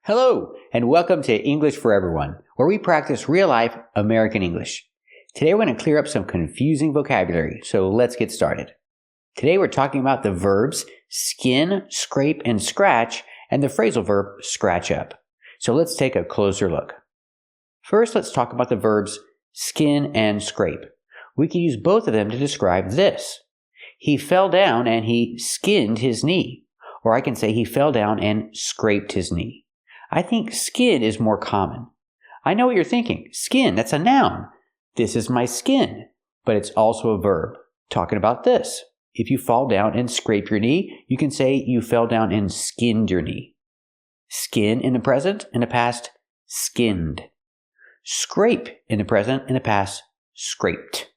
Hello, and welcome to English for Everyone, where we practice real-life American English. Today we're going to clear up some confusing vocabulary, so let's get started. Today we're talking about the verbs skin, scrape, and scratch, and the phrasal verb scratch up. So let's take a closer look. First, let's talk about the verbs skin and scrape. We can use both of them to describe this. He fell down and he skinned his knee. Or I can say he fell down and scraped his knee. I think skin is more common. I know what you're thinking. Skin, that's a noun. This is my skin. But it's also a verb, talking about this. If you fall down and scrape your knee, you can say you fell down and skinned your knee. Skin in the present, in the past, skinned. Scrape in the present, in the past, scraped.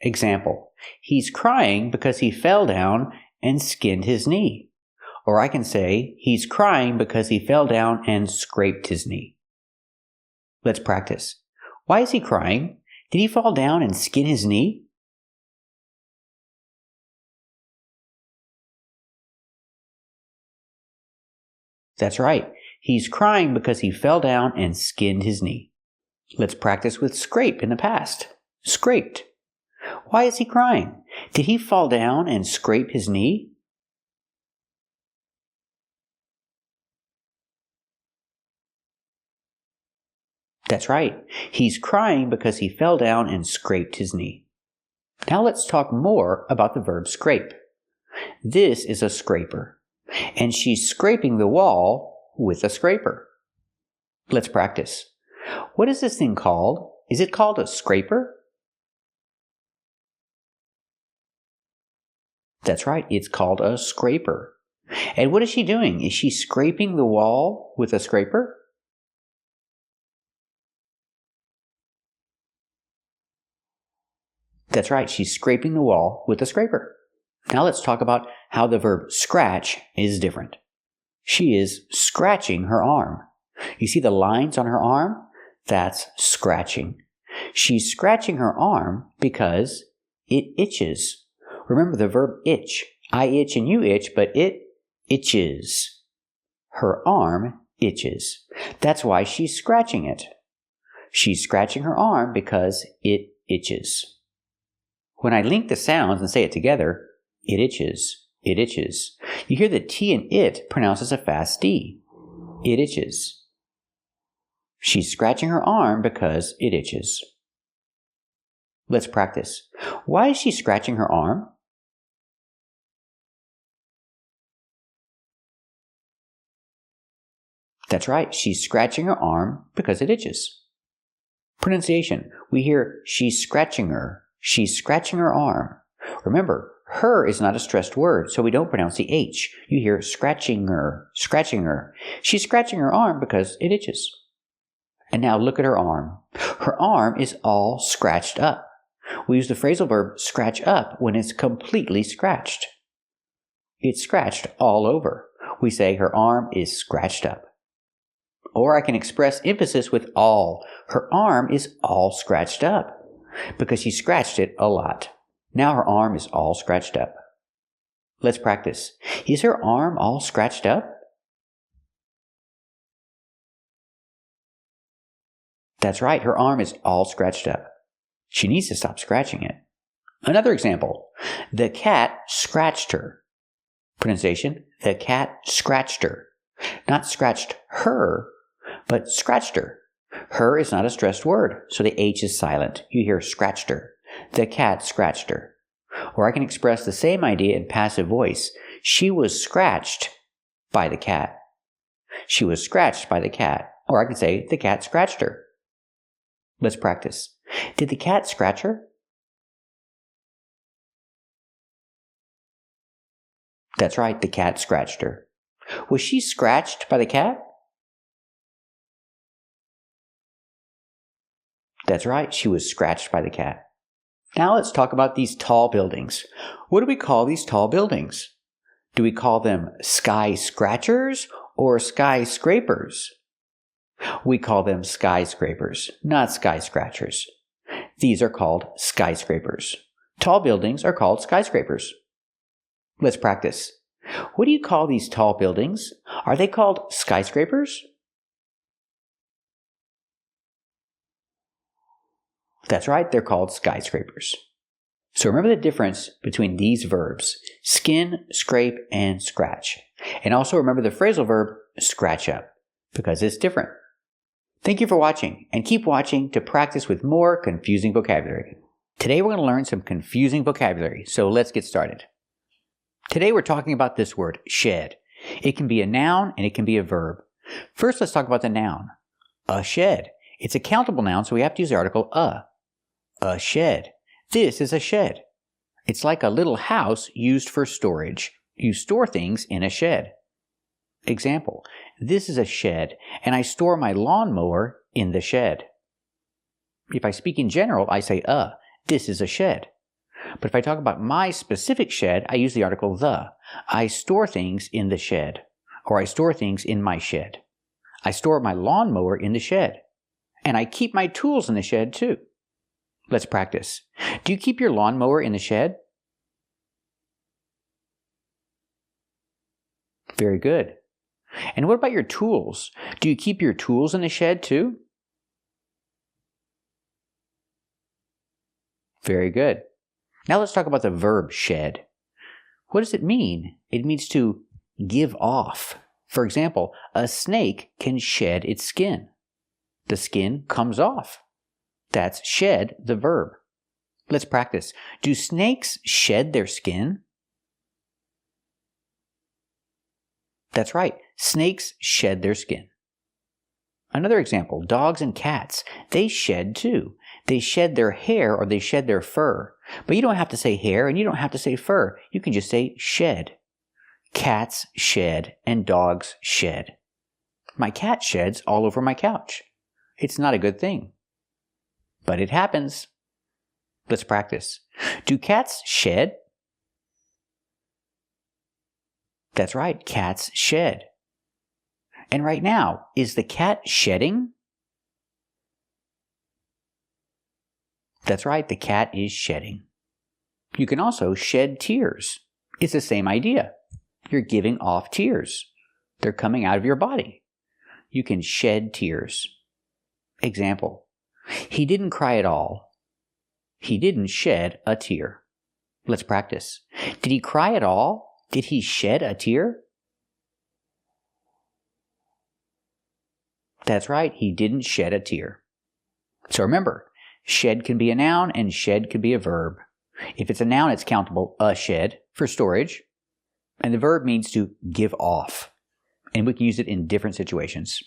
Example, he's crying because he fell down and skinned his knee. Or I can say, he's crying because he fell down and scraped his knee. Let's practice. Why is he crying? Did he fall down and skin his knee? That's right. He's crying because he fell down and skinned his knee. Let's practice with scrape in the past. Scraped. Why is he crying? Did he fall down and scrape his knee? That's right. He's crying because he fell down and scraped his knee. Now let's talk more about the verb scrape. This is a scraper, and she's scraping the wall with a scraper. Let's practice. What is this thing called? Is it called a scraper? That's right. It's called a scraper. And what is she doing? Is she scraping the wall with a scraper? That's right, she's scraping the wall with a scraper. Now let's talk about how the verb scratch is different. She is scratching her arm. You see the lines on her arm? That's scratching. She's scratching her arm because it itches. Remember the verb itch. I itch and you itch, but it itches. Her arm itches. That's why she's scratching it. She's scratching her arm because it itches. When I link the sounds and say it together, it itches, it itches. You hear the T in it pronounced as a fast D. It itches. She's scratching her arm because it itches. Let's practice. Why is she scratching her arm? That's right, she's scratching her arm because it itches. Pronunciation. We hear she's scratching her. She's scratching her arm. Remember, her is not a stressed word, so we don't pronounce the H. You hear scratching her, scratching her. She's scratching her arm because it itches. And now look at her arm. Her arm is all scratched up. We use the phrasal verb scratch up when it's completely scratched. It's scratched all over. We say her arm is scratched up. Or I can express emphasis with all. Her arm is all scratched up. Because she scratched it a lot. Now her arm is all scratched up. Let's practice. Is her arm all scratched up? That's right, her arm is all scratched up. She needs to stop scratching it. Another example. The cat scratched her. Pronunciation, the cat scratched her. Not scratched her, but scratched her. Her is not a stressed word, so the H is silent. You hear scratched her. The cat scratched her. Or I can express the same idea in passive voice. She was scratched by the cat. She was scratched by the cat. Or I can say the cat scratched her. Let's practice. Did the cat scratch her? That's right, the cat scratched her. Was she scratched by the cat? That's right, she was scratched by the cat. Now let's talk about these tall buildings. What do we call these tall buildings? Do we call them sky scratchers or skyscrapers? We call them skyscrapers, not sky scratchers. These are called skyscrapers. Tall buildings are called skyscrapers. Let's practice. What do you call these tall buildings? Are they called skyscrapers? That's right, they're called skyscrapers. So remember the difference between these verbs, skin, scrape, and scratch. And also remember the phrasal verb, scratch up, because it's different. Thank you for watching, and keep watching to practice with more confusing vocabulary. Today we're going to learn some confusing vocabulary, so let's get started. Today we're talking about this word, shed. It can be a noun and it can be a verb. First, let's talk about the noun. A shed. It's a countable noun, so we have to use the article a. A shed. This is a shed. It's like a little house used for storage. You store things in a shed. Example, this is a shed, and I store my lawnmower in the shed. If I speak in general, I say this is a shed. But if I talk about my specific shed, I use the article the. I store things in the shed, or I store things in my shed. I store my lawnmower in the shed, and I keep my tools in the shed too. Let's practice. Do you keep your lawnmower in the shed? Very good. And what about your tools? Do you keep your tools in the shed too? Very good. Now let's talk about the verb shed. What does it mean? It means to give off. For example, a snake can shed its skin. The skin comes off. That's shed, the verb. Let's practice. Do snakes shed their skin? That's right. Snakes shed their skin. Another example, dogs and cats, they shed too. They shed their hair or they shed their fur. But you don't have to say hair and you don't have to say fur. You can just say shed. Cats shed and dogs shed. My cat sheds all over my couch. It's not a good thing. But it happens. Let's practice. Do cats shed? That's right, cats shed. And right now, is the cat shedding? That's right, the cat is shedding. You can also shed tears. It's the same idea. You're giving off tears. They're coming out of your body. You can shed tears. Example, he didn't cry at all. He didn't shed a tear. Let's practice. Did he cry at all? Did he shed a tear? That's right, he didn't shed a tear. So remember, shed can be a noun and shed can be a verb. If it's a noun, it's countable, a shed, for storage. And the verb means to give off. And we can use it in different situations.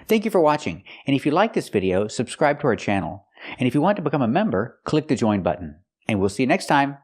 Thank you for watching. And if you like this video, subscribe to our channel. And if you want to become a member, click the join button. And we'll see you next time.